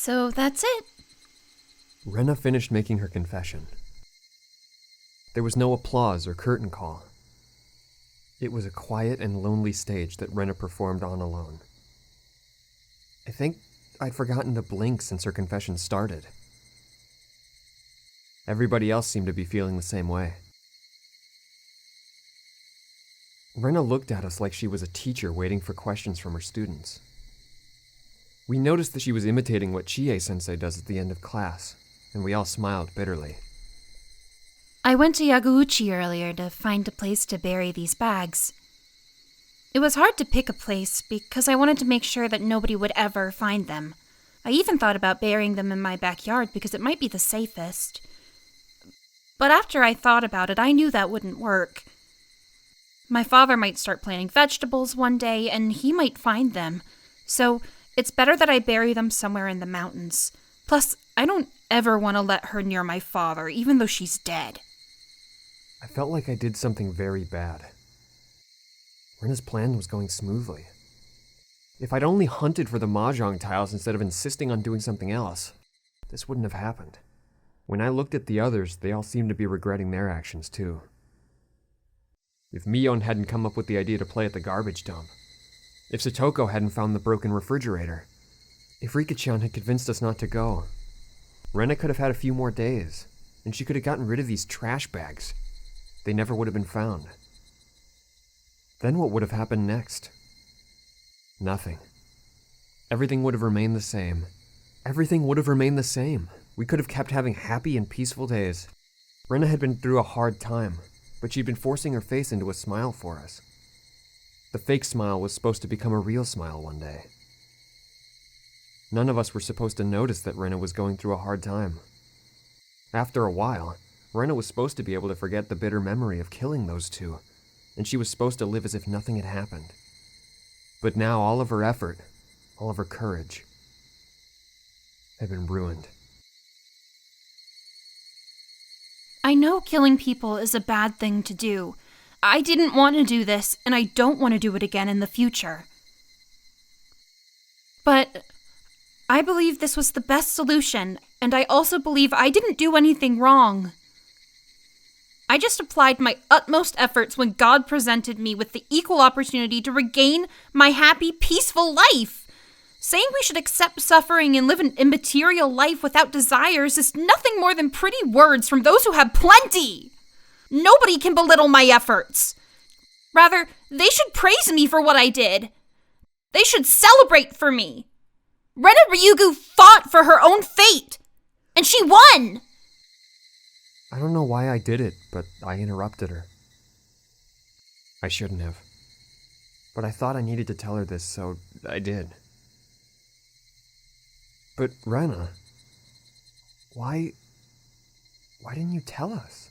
So that's it. Rena finished making her confession. There was no applause or curtain call. It was a quiet and lonely stage that Rena performed on alone. I think I'd forgotten to blink since her confession started. Everybody else seemed to be feeling the same way. Rena looked at us like she was a teacher waiting for questions from her students. We noticed that she was imitating what Chie-sensei does at the end of class, and we all smiled bitterly. I went to Yaguchi earlier to find a place to bury these bags. It was hard to pick a place because I wanted to make sure that nobody would ever find them. I even thought about burying them in my backyard because it might be the safest. But after I thought about it, I knew that wouldn't work. My father might start planting vegetables one day, and he might find them. So it's better that I bury them somewhere in the mountains. Plus, I don't ever want to let her near my father, even though she's dead. I felt like I did something very bad. Rena's plan was going smoothly. If I'd only hunted for the mahjong tiles instead of insisting on doing something else, this wouldn't have happened. When I looked at the others, they all seemed to be regretting their actions too. If Mion hadn't come up with the idea to play at the garbage dump, if Satoko hadn't found the broken refrigerator, if Rika-chan had convinced us not to go, Rena could have had a few more days, and she could have gotten rid of these trash bags. They never would have been found. Then what would have happened next? Nothing. Everything would have remained the same. Everything would have remained the same. We could have kept having happy and peaceful days. Rena had been through a hard time, but she'd been forcing her face into a smile for us. The fake smile was supposed to become a real smile one day. None of us were supposed to notice that Rena was going through a hard time. After a while, Rena was supposed to be able to forget the bitter memory of killing those two, and she was supposed to live as if nothing had happened. But now all of her effort, all of her courage, had been ruined. I know killing people is a bad thing to do. I didn't want to do this, and I don't want to do it again in the future. But I believe this was the best solution, and I also believe I didn't do anything wrong. I just applied my utmost efforts when God presented me with the equal opportunity to regain my happy, peaceful life. Saying we should accept suffering and live an immaterial life without desires is nothing more than pretty words from those who have plenty. Nobody can belittle my efforts. Rather, they should praise me for what I did. They should celebrate for me. Rena Ryuugu fought for her own fate, and she won! I don't know why I did it, but I interrupted her. I shouldn't have. But I thought I needed to tell her this, so I did. But Rena, why didn't you tell us?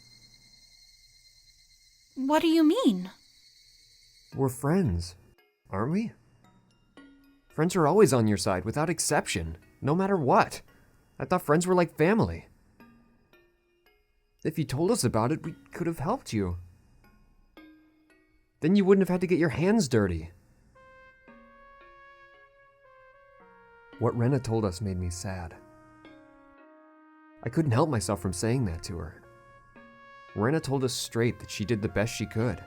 What do you mean? We're friends, aren't we? Friends are always on your side, without exception, no matter what. I thought friends were like family. If you told us about it, we could have helped you. Then you wouldn't have had to get your hands dirty. What Rena told us made me sad. I couldn't help myself from saying that to her. Rena told us straight that she did the best she could.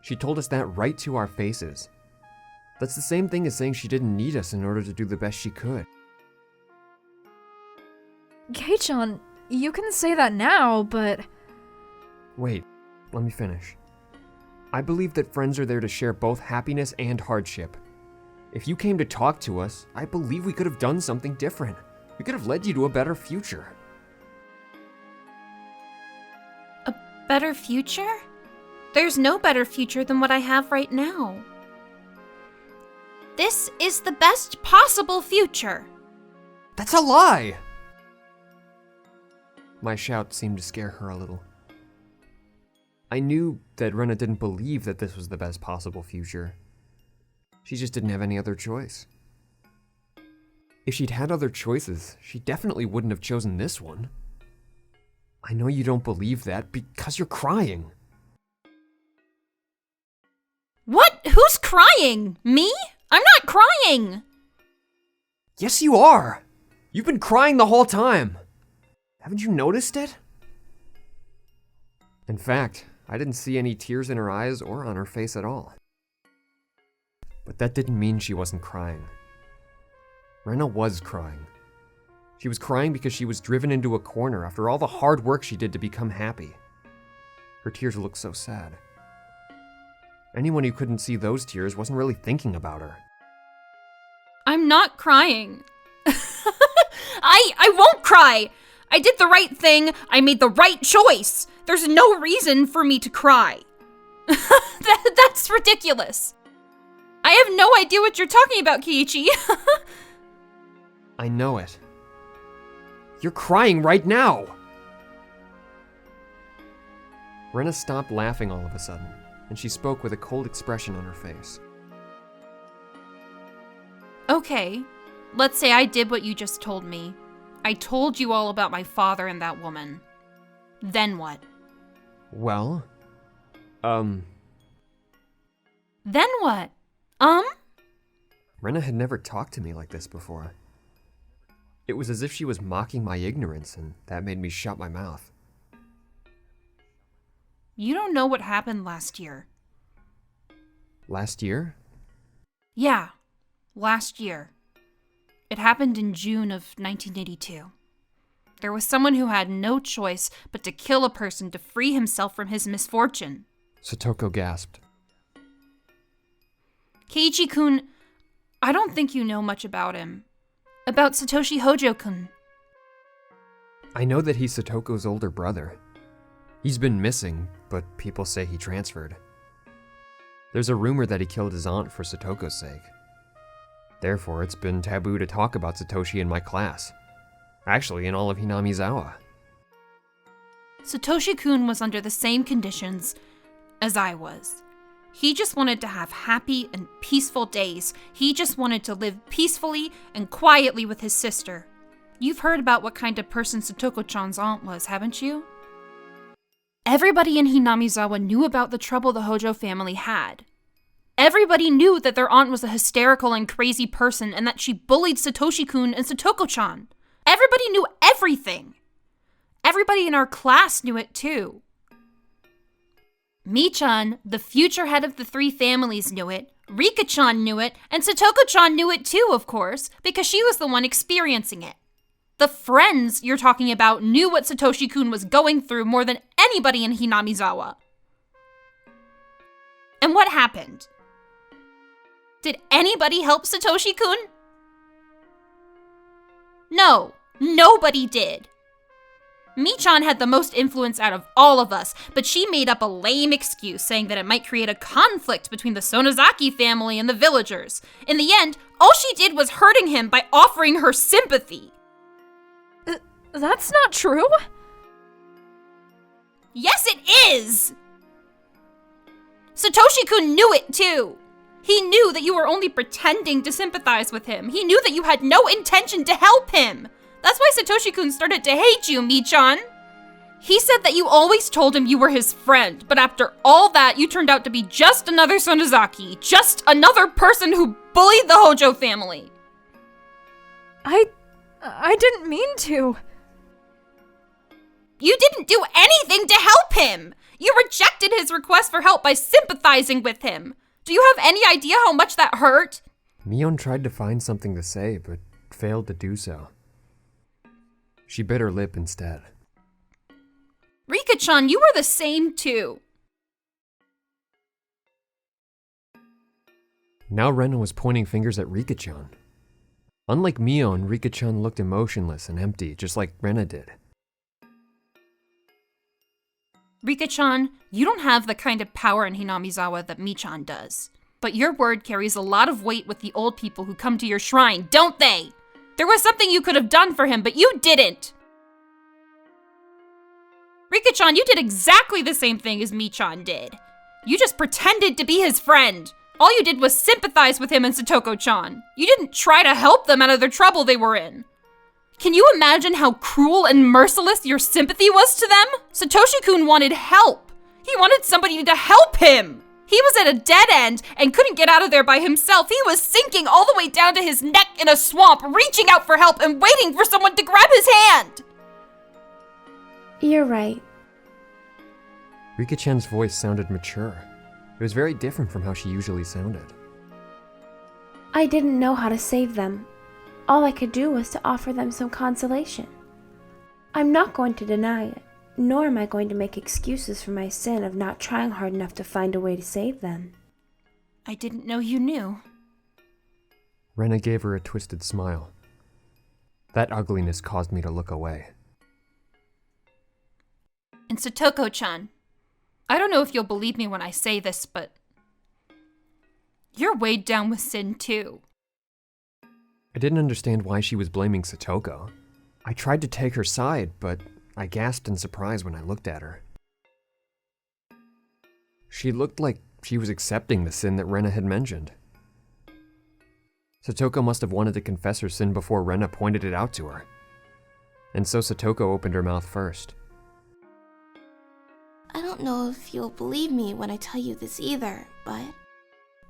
She told us that right to our faces. That's the same thing as saying she didn't need us in order to do the best she could. Kei-chan, you can say that now, but... Wait, let me finish. I believe that friends are there to share both happiness and hardship. If you came to talk to us, I believe we could have done something different. We could have led you to a better future. A better future? There's no better future than what I have right now. This is the best possible future. That's a lie! My shout seemed to scare her a little. I knew that Rena didn't believe that this was the best possible future. She just didn't have any other choice. If she'd had other choices, she definitely wouldn't have chosen this one. I know you don't believe that because you're crying. What? Who's crying? Me? I'm not crying! Yes, you are! You've been crying the whole time. Haven't you noticed it? In fact, I didn't see any tears in her eyes or on her face at all. But that didn't mean she wasn't crying. Rena was crying. She was crying because she was driven into a corner after all the hard work she did to become happy. Her tears looked so sad. Anyone who couldn't see those tears wasn't really thinking about her. I'm not crying. I won't cry! I did the right thing. I made the right choice. There's no reason for me to cry. That's ridiculous. I have no idea what you're talking about, Keiichi. I know it. You're crying right now! Rena stopped laughing all of a sudden, and she spoke with a cold expression on her face. Okay, let's say I did what you just told me. I told you all about my father and that woman. Then what? Well, Then what? Rena had never talked to me like this before. It was as if she was mocking my ignorance, and that made me shut my mouth. You don't know what happened last year. Last year? Yeah, last year. It happened in June of 1982. There was someone who had no choice but to kill a person to free himself from his misfortune. Satoko gasped. Keiichi-kun, I don't think you know much about him. About Satoshi Hojo-kun. I know that he's Satoko's older brother. He's been missing, but people say he transferred. There's a rumor that he killed his aunt for Satoko's sake. Therefore, it's been taboo to talk about Satoshi in my class. Actually, in all of Hinamizawa. Satoshi-kun was under the same conditions as I was. He just wanted to have happy and peaceful days. He just wanted to live peacefully and quietly with his sister. You've heard about what kind of person Satoko-chan's aunt was, haven't you? Everybody in Hinamizawa knew about the trouble the Hojo family had. Everybody knew that their aunt was a hysterical and crazy person and that she bullied Satoshi-kun and Satoko-chan. Everybody knew everything. Everybody in our class knew it too. Mi-chan, the future head of the three families, knew it, Rika-chan knew it, and Satoko-chan knew it too, of course, because she was the one experiencing it. The friends you're talking about knew what Satoshi-kun was going through more than anybody in Hinamizawa. And what happened? Did anybody help Satoshi-kun? No, nobody did. Mi-chan had the most influence out of all of us, but she made up a lame excuse saying that it might create a conflict between the Sonozaki family and the villagers. In the end, all she did was hurting him by offering her sympathy. That's not true. Yes, it is! Satoshi-kun knew it too. He knew that you were only pretending to sympathize with him. He knew that you had no intention to help him. That's why Satoshi-kun started to hate you, Mi-chan. He said that you always told him you were his friend, but after all that, you turned out to be just another Sonozaki, just another person who bullied the Hojo family. I didn't mean to. You didn't do anything to help him. You rejected his request for help by sympathizing with him. Do you have any idea how much that hurt? Mion tried to find something to say, but failed to do so. She bit her lip instead. Rika-chan, you were the same too. Now Rena was pointing fingers at Rika-chan. Unlike Mion, Rika-chan looked emotionless and empty, just like Rena did. Rika-chan, you don't have the kind of power in Hinamizawa that Mi-chan does. But your word carries a lot of weight with the old people who come to your shrine, don't they? There was something you could have done for him, but you didn't! Rika-chan, you did exactly the same thing as Mi-chan did. You just pretended to be his friend. All you did was sympathize with him and Satoko-chan. You didn't try to help them out of their trouble they were in. Can you imagine how cruel and merciless your sympathy was to them? Satoshi-kun wanted help. He wanted somebody to help him. He was at a dead end and couldn't get out of there by himself. He was sinking all the way down to his neck in a swamp, reaching out for help and waiting for someone to grab his hand. You're right. Rika-chan's voice sounded mature. It was very different from how she usually sounded. I didn't know how to save them. All I could do was to offer them some consolation. I'm not going to deny it, nor am I going to make excuses for my sin of not trying hard enough to find a way to save them. I didn't know you knew. Rena gave her a twisted smile. That ugliness caused me to look away. And Satoko-chan, I don't know if you'll believe me when I say this, but you're weighed down with sin too. I didn't understand why she was blaming Satoko. I tried to take her side, but I gasped in surprise when I looked at her. She looked like she was accepting the sin that Rena had mentioned. Satoko must have wanted to confess her sin before Rena pointed it out to her. And so Satoko opened her mouth first. I don't know if you'll believe me when I tell you this either, but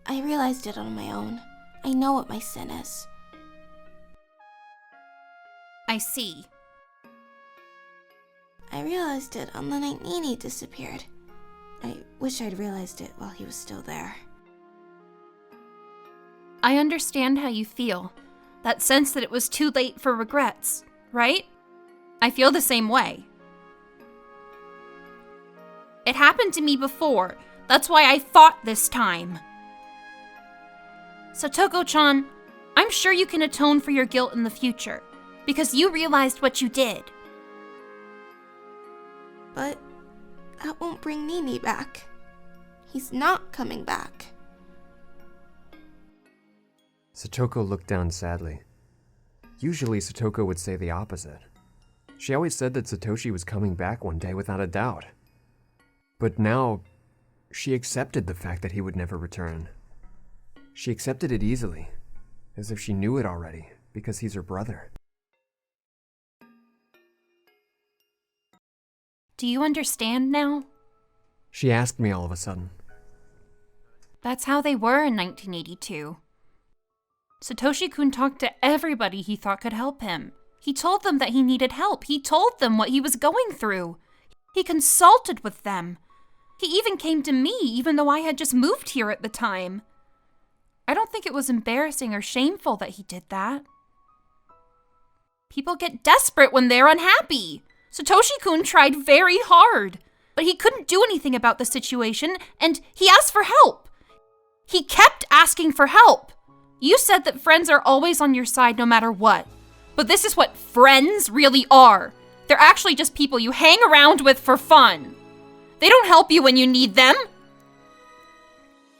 I realized it on my own. I know what my sin is. I see. I realized it on the night Nini disappeared. I wish I'd realized it while he was still there. I understand how you feel. That sense that it was too late for regrets, right? I feel the same way. It happened to me before. That's why I fought this time. Satoko-chan, I'm sure you can atone for your guilt in the future, because you realized what you did. But that won't bring Nini back. He's not coming back. Satoko looked down sadly. Usually Satoko would say the opposite. She always said that Satoshi was coming back one day without a doubt. But now, she accepted the fact that he would never return. She accepted it easily, as if she knew it already, because he's her brother. Do you understand now? She asked me all of a sudden. That's how they were in 1982. Satoshi-kun talked to everybody he thought could help him. He told them that he needed help. He told them what he was going through. He consulted with them. He even came to me, even though I had just moved here at the time. I don't think it was embarrassing or shameful that he did that. People get desperate when they're unhappy. Satoshi-kun tried very hard, but he couldn't do anything about the situation, and he asked for help. He kept asking for help. You said that friends are always on your side no matter what, but this is what friends really are. They're actually just people you hang around with for fun. They don't help you when you need them.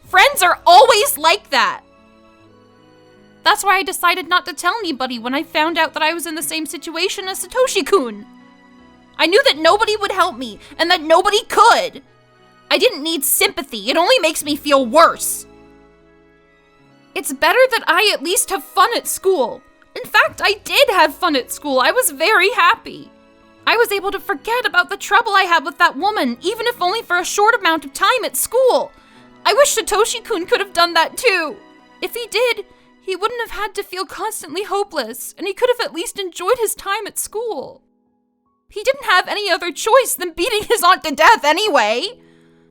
Friends are always like that. That's why I decided not to tell anybody when I found out that I was in the same situation as Satoshi-kun. I knew that nobody would help me, and that nobody could. I didn't need sympathy. It only makes me feel worse. It's better that I at least have fun at school. In fact, I did have fun at school. I was very happy. I was able to forget about the trouble I had with that woman, even if only for a short amount of time at school. I wish Satoshi-kun could have done that too. If he did, he wouldn't have had to feel constantly hopeless, and he could have at least enjoyed his time at school. He didn't have any other choice than beating his aunt to death anyway.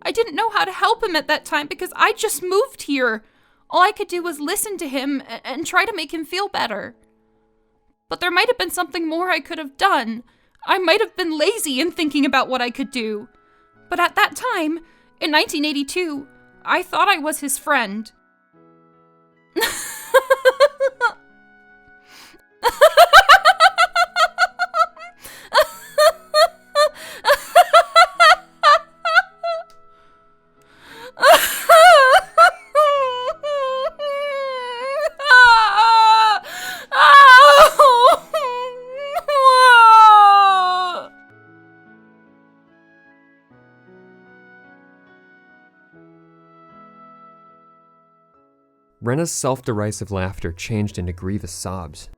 I didn't know how to help him at that time because I just moved here. All I could do was listen to him and try to make him feel better. But there might have been something more I could have done. I might have been lazy in thinking about what I could do. But at that time, in 1982, I thought I was his friend. Rena's self-derisive laughter changed into grievous sobs.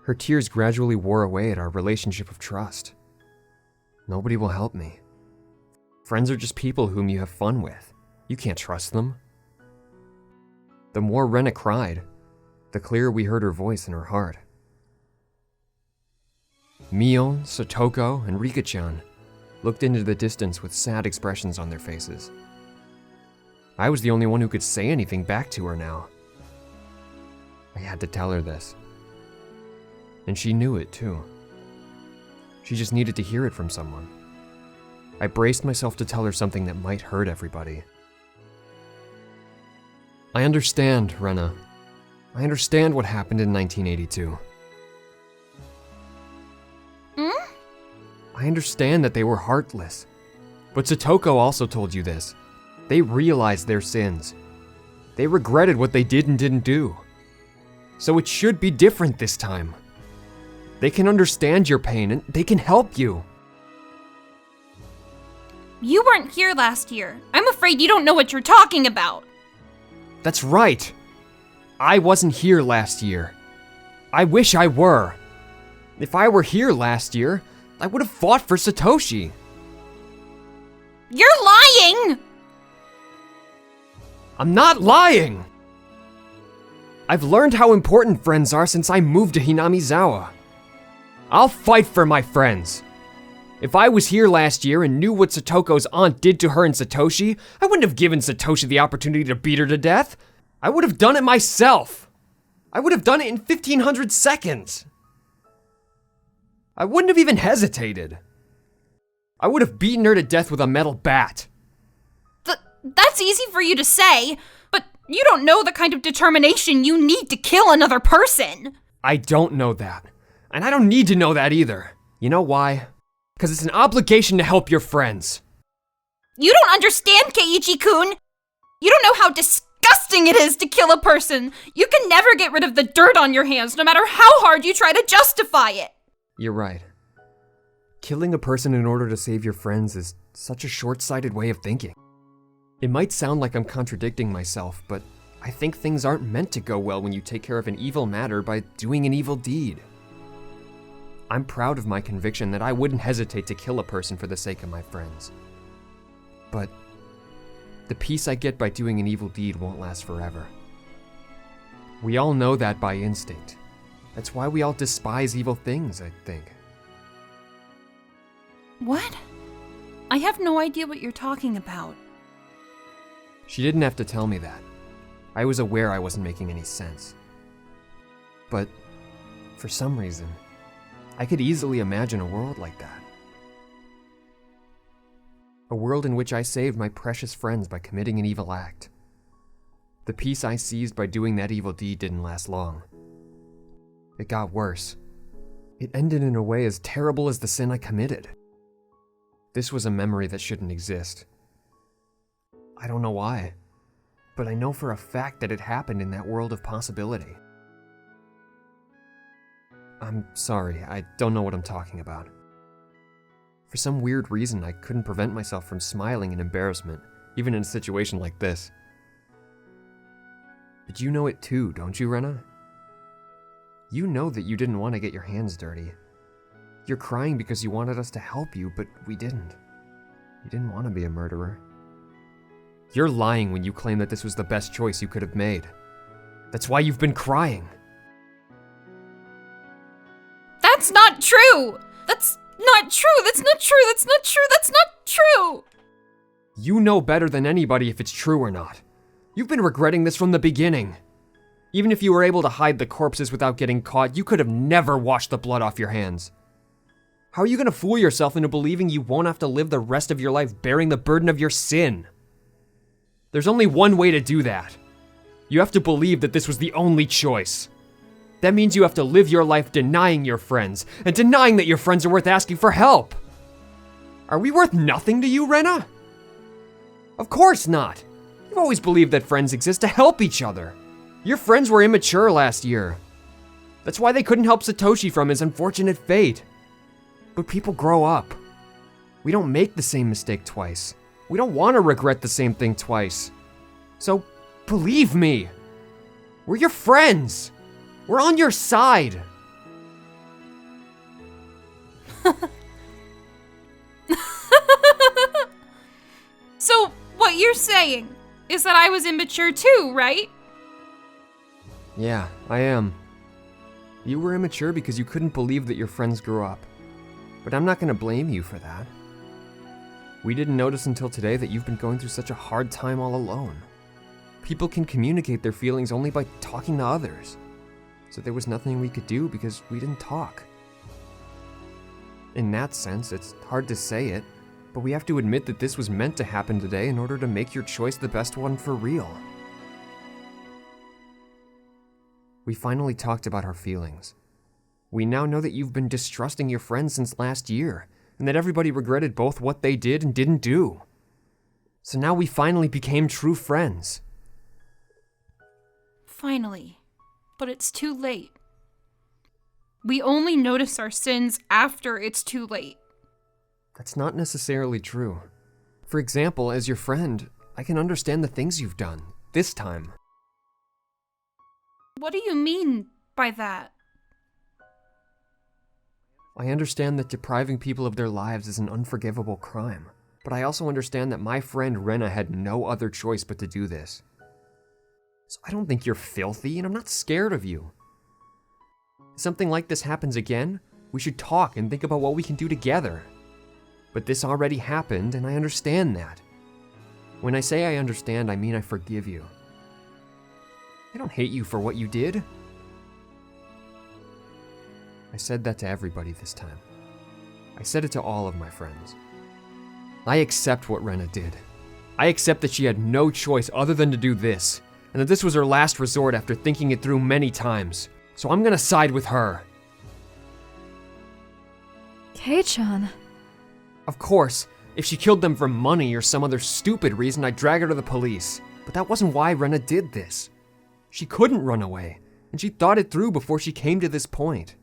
Her tears gradually wore away at our relationship of trust. Nobody will help me. Friends are just people whom you have fun with. You can't trust them. The more Rena cried, the clearer we heard her voice in her heart. Mion, Satoko, and Rika-chan looked into the distance with sad expressions on their faces. I was the only one who could say anything back to her now. I had to tell her this. And she knew it too. She just needed to hear it from someone. I braced myself to tell her something that might hurt everybody. I understand, Rena. I understand what happened in 1982. I understand that they were heartless. But Satoko also told you this. They realized their sins. They regretted what they did and didn't do. So it should be different this time. They can understand your pain and they can help you. You weren't here last year. I'm afraid you don't know what you're talking about. That's right. I wasn't here last year. I wish I were. If I were here last year, I would have fought for Satoshi. You're lying! I'm not lying! I've learned how important friends are since I moved to Hinamizawa. I'll fight for my friends. If I was here last year and knew what Satoko's aunt did to her and Satoshi, I wouldn't have given Satoshi the opportunity to beat her to death. I would have done it myself. I would have done it in 1500 seconds. I wouldn't have even hesitated. I would have beaten her to death with a metal bat. That's easy for you to say, but you don't know the kind of determination you need to kill another person. I don't know that. And I don't need to know that either. You know why? Because it's an obligation to help your friends. You don't understand, Keiichi-kun. You don't know how disgusting it is to kill a person. You can never get rid of the dirt on your hands, no matter how hard you try to justify it. You're right. Killing a person in order to save your friends is such a short-sighted way of thinking. It might sound like I'm contradicting myself, but I think things aren't meant to go well when you take care of an evil matter by doing an evil deed. I'm proud of my conviction that I wouldn't hesitate to kill a person for the sake of my friends. But the peace I get by doing an evil deed won't last forever. We all know that by instinct. That's why we all despise evil things, I think. What? I have no idea what you're talking about. She didn't have to tell me that. I was aware I wasn't making any sense. But for some reason, I could easily imagine a world like that. A world in which I saved my precious friends by committing an evil act. The peace I seized by doing that evil deed didn't last long. It got worse. It ended in a way as terrible as the sin I committed. This was a memory that shouldn't exist. I don't know why, but I know for a fact that it happened in that world of possibility. I'm sorry, I don't know what I'm talking about. For some weird reason, I couldn't prevent myself from smiling in embarrassment, even in a situation like this. But you know it too, don't you, Rena? You know that you didn't want to get your hands dirty. You're crying because you wanted us to help you, but we didn't. You didn't want to be a murderer. You're lying when you claim that this was the best choice you could have made. That's why you've been crying. That's not true! That's not true! That's not true! That's not true! That's not true! You know better than anybody if it's true or not. You've been regretting this from the beginning. Even if you were able to hide the corpses without getting caught, you could have never washed the blood off your hands. How are you going to fool yourself into believing you won't have to live the rest of your life bearing the burden of your sin? There's only one way to do that. You have to believe that this was the only choice. That means you have to live your life denying your friends, and denying that your friends are worth asking for help. Are we worth nothing to you, Rena? Of course not. You've always believed that friends exist to help each other. Your friends were immature last year. That's why they couldn't help Satoshi from his unfortunate fate. But people grow up. We don't make the same mistake twice. We don't want to regret the same thing twice. So, believe me. We're your friends. We're on your side. So, what you're saying is that I was immature too, right? Yeah, I am. You were immature because you couldn't believe that your friends grew up. But I'm not gonna blame you for that. We didn't notice until today that you've been going through such a hard time all alone. People can communicate their feelings only by talking to others. So there was nothing we could do because we didn't talk. In that sense, it's hard to say it, but we have to admit that this was meant to happen today in order to make your choice the best one for real. We finally talked about our feelings. We now know that you've been distrusting your friends since last year, and that everybody regretted both what they did and didn't do. So now we finally became true friends. Finally. But it's too late. We only notice our sins after it's too late. That's not necessarily true. For example, as your friend, I can understand the things you've done, this time. What do you mean by that? I understand that depriving people of their lives is an unforgivable crime, but I also understand that my friend Rena had no other choice but to do this. So I don't think you're filthy, and I'm not scared of you. If something like this happens again, we should talk and think about what we can do together. But this already happened, and I understand that. When I say I understand, I mean I forgive you. I don't hate you for what you did. I said that to everybody this time. I said it to all of my friends. I accept what Rena did. I accept that she had no choice other than to do this, and that this was her last resort after thinking it through many times. So I'm gonna side with her. Kei-chan. Of course, if she killed them for money or some other stupid reason, I'd drag her to the police. But that wasn't why Rena did this. She couldn't run away, and she thought it through before she came to this point.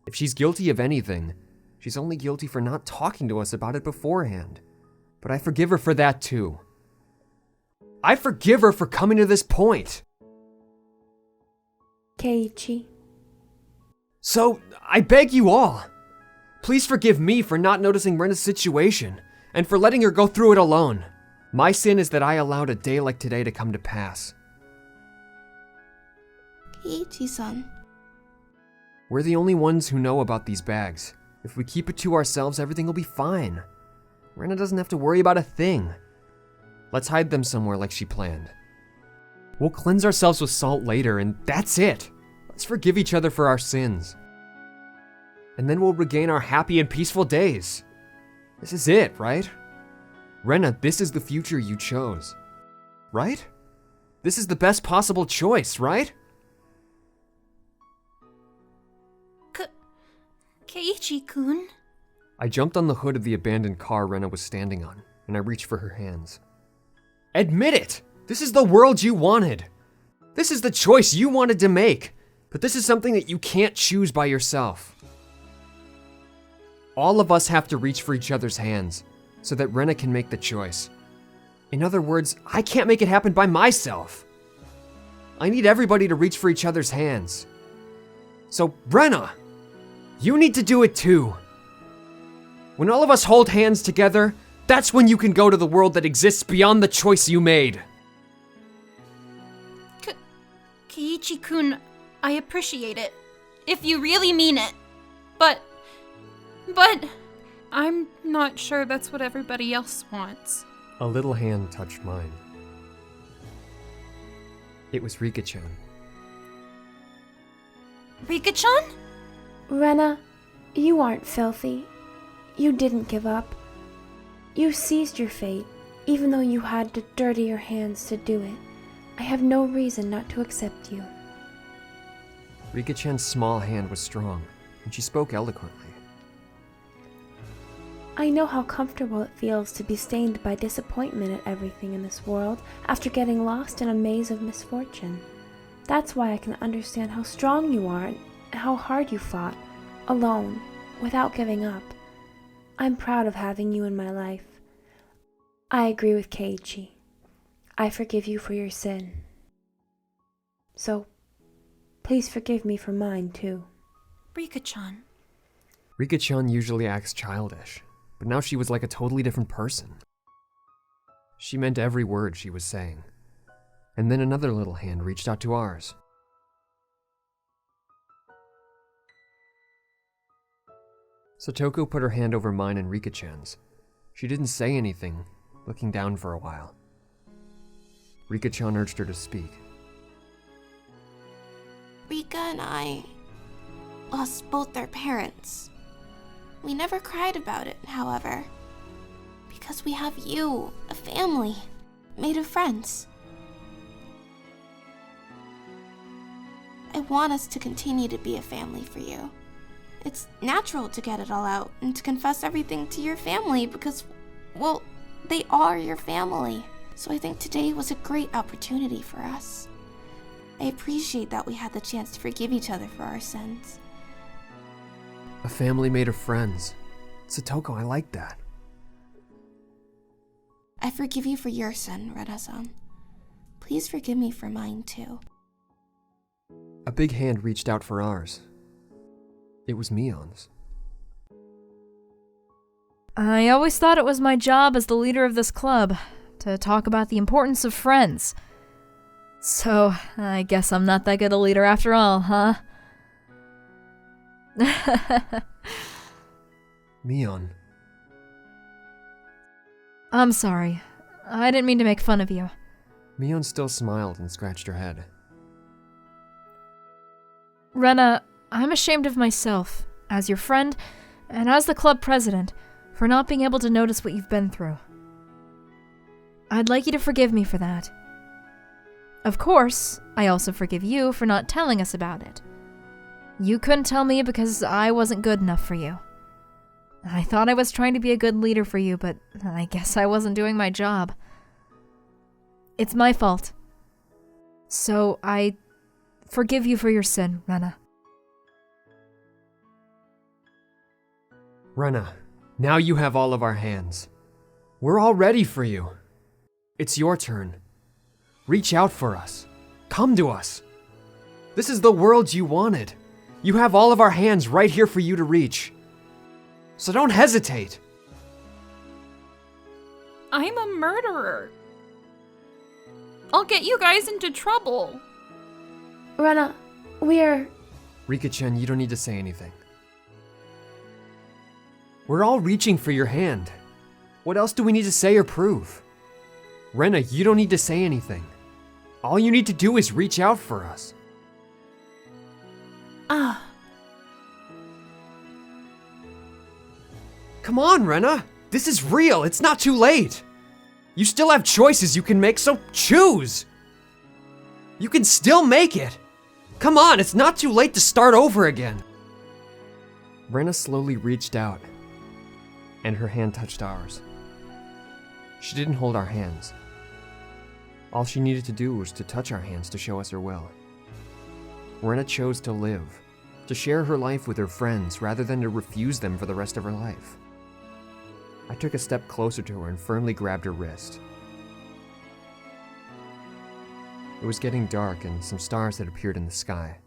If she's guilty of anything, she's only guilty for not talking to us about it beforehand. But I forgive her for that too. I forgive her for coming to this point. Keiichi. So, I beg you all, please forgive me for not noticing Rena's situation, and for letting her go through it alone. My sin is that I allowed a day like today to come to pass. Keiichi-san. We're the only ones who know about these bags. If we keep it to ourselves, everything will be fine. Rena doesn't have to worry about a thing. Let's hide them somewhere like she planned. We'll cleanse ourselves with salt later, and that's it. Let's forgive each other for our sins. And then we'll regain our happy and peaceful days. This is it, right? Rena, this is the future you chose. Right? This is the best possible choice, right? Keiichi-kun? I jumped on the hood of the abandoned car Rena was standing on, and I reached for her hands. Admit it! This is the world you wanted! This is the choice you wanted to make! But this is something that you can't choose by yourself. All of us have to reach for each other's hands, so that Rena can make the choice. In other words, I can't make it happen by myself. I need everybody to reach for each other's hands. So, Rena! You need to do it too. When all of us hold hands together, that's when you can go to the world that exists beyond the choice you made. Keiichi-kun, I appreciate it. If you really mean it. But I'm not sure that's what everybody else wants. A little hand touched mine. It was Rika-chan. Rika-chan? Rena, you aren't filthy. You didn't give up. You seized your fate, even though you had to dirty your hands to do it. I have no reason not to accept you. Rika-chan's small hand was strong, and she spoke eloquently. I know how comfortable it feels to be stained by disappointment at everything in this world after getting lost in a maze of misfortune. That's why I can understand how strong you are and how hard you fought, alone, without giving up. I'm proud of having you in my life. I agree with Keiichi. I forgive you for your sin. So, please forgive me for mine too. Rika-chan. Rika-chan usually acts childish, but now she was like a totally different person. She meant every word she was saying. And then another little hand reached out to ours. Satoko put her hand over mine and Rika-chan's. She didn't say anything, looking down for a while. Rika-chan urged her to speak. Rika and I lost both their parents. We never cried about it, however, because we have you, a family, made of friends. I want us to continue to be a family for you. It's natural to get it all out and to confess everything to your family because, well, they are your family. So I think today was a great opportunity for us. I appreciate that we had the chance to forgive each other for our sins. A family made of friends. Satoko, I like that. I forgive you for your sin, Rena-san. Please forgive me for mine too. A big hand reached out for ours. It was Mion's. I always thought it was my job as the leader of this club to talk about the importance of friends. So, I guess I'm not that good a leader after all, huh? Mion. I'm sorry. I didn't mean to make fun of you. Mion still smiled and scratched her head. Rena, I'm ashamed of myself, as your friend, and as the club president, for not being able to notice what you've been through. I'd like you to forgive me for that. Of course, I also forgive you for not telling us about it. You couldn't tell me because I wasn't good enough for you. I thought I was trying to be a good leader for you, but I guess I wasn't doing my job. It's my fault. So I forgive you for your sin, Rena. Rena, now you have all of our hands. We're all ready for you. It's your turn. Reach out for us. Come to us. This is the world you wanted. You have all of our hands right here for you to reach. So don't hesitate. I'm a murderer. I'll get you guys into trouble. Rena, we're... Rika-chan, you don't need to say anything. We're all reaching for your hand. What else do we need to say or prove? Rena, you don't need to say anything. All you need to do is reach out for us. Come on, Rena! This is real, it's not too late! You still have choices you can make, so choose! You can still make it! Come on, it's not too late to start over again! Rena slowly reached out, and her hand touched ours. She didn't hold our hands. All she needed to do was to touch our hands to show us her will. Rena chose to live, to share her life with her friends rather than to refuse them for the rest of her life. I took a step closer to her and firmly grabbed her wrist. It was getting dark and some stars had appeared in the sky.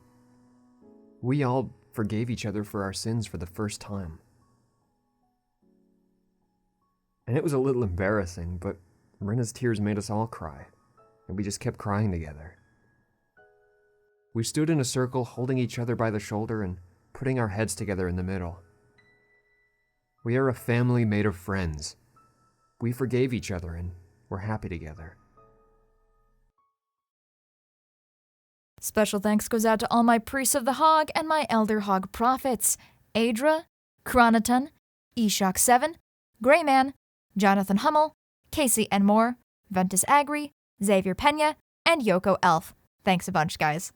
We all forgave each other for our sins for the first time. And it was a little embarrassing, but Rena's tears made us all cry, and we just kept crying together. We stood in a circle holding each other by the shoulder and putting our heads together in the middle. We are a family made of friends. We forgave each other and we're happy together. Special thanks goes out to all my priests of the Hog and my Elder Hog prophets, Adra, Chronoton, Eshok7, Greyman, Jonathan Hummel, Casey and more, Ventus Agri, Xavier Pena, and Yoko Elf. Thanks a bunch, guys.